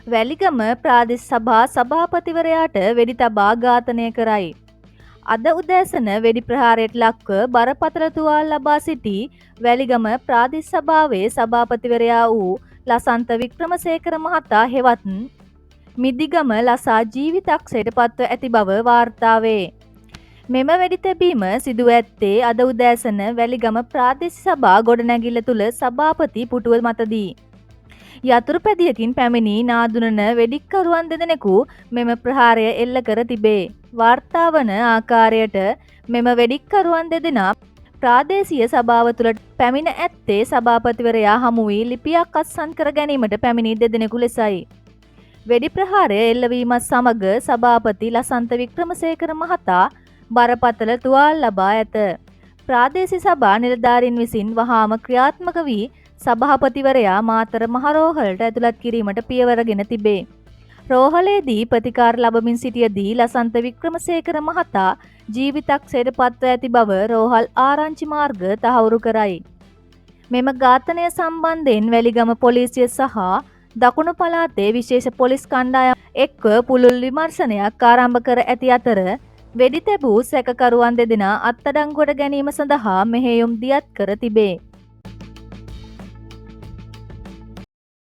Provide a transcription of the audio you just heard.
වැලිගම ප්‍රාදේශ සභා සභාපතිවරයාට වෙඩි තබා ඝාතනය කරයි. අද උදෑසන වෙඩි ප්‍රහාරයට ලක්ව බරපතල තුවාල ලබා සිටි වැලිගම ප්‍රාදේශ සභාවේ සභාපතිවරයා වූ ලසන්ත වික්‍රමසේකර මහතා හෙවත් මිදිගම ලසා ජීවිතක්ෂයට පත්ව ඇති බව වාර්තා වේ. මෙම වෙඩි තැබීම සිදුව ඇත්තේ අද උදෑසන වැලිගම ප්‍රාදේශ සභා ගොඩනැගිල්ල තුල සභාපති පුටුව මතදී. යතුරුපැදියකින් පැමිණි නාදුනන වෙඩික්කරුවන් දෙදෙනෙකු මෙම ප්‍රහාරය එල්ල කර තිබේ. වාර්තා වන ආකාරයට මෙම වෙඩික්කරුවන් දෙදෙනා ප්‍රාදේශීය සභාව තුළට පැමිණ ඇත්තේ සභාපතිවරයා හමු වී ලිපියක් අත්සන් කර ගැනීමට පැමිණි දෙදෙනෙකු ලෙසයි. වෙඩි ප්‍රහාරය එල්ලවීමත් සමග සභාපති ලසන්ත වික්‍රමසේකර මහතා බරපතල තුවාල ලබා ඇත. ප්‍රාදේශීය සභා නිලධාරීන් විසින් වහාම ක්‍රියාත්මක වී සභාපතිවරයා මාතර මහරෝහලට ඇතුළත් කිරීමට පියවරගෙන තිබේ. රෝහලේදී ප්‍රතිකාර ලබමින් සිටියදී ලසන්ත වික්‍රමසේකර මහතා ජීවිතක්ෂයට පත්ව ඇති බව රෝහල් ආරංචි මාර්ග තහවුරු කරයි. මෙම ඝාතනය සම්බන්ධයෙන් වැලිගම පොලිසිය සහ දකුණු පළාතේ විශේෂ පොලිස් කණ්ඩායම් එක්ව පුළුල් විමර්ශනයක් ආරම්භ කර ඇති අතර වෙඩි තැබූ සැකකරුවන් දෙදෙනා අත්අඩංගුවට ගැනීම සඳහා මෙහෙයුම් දියත් කර තිබේ.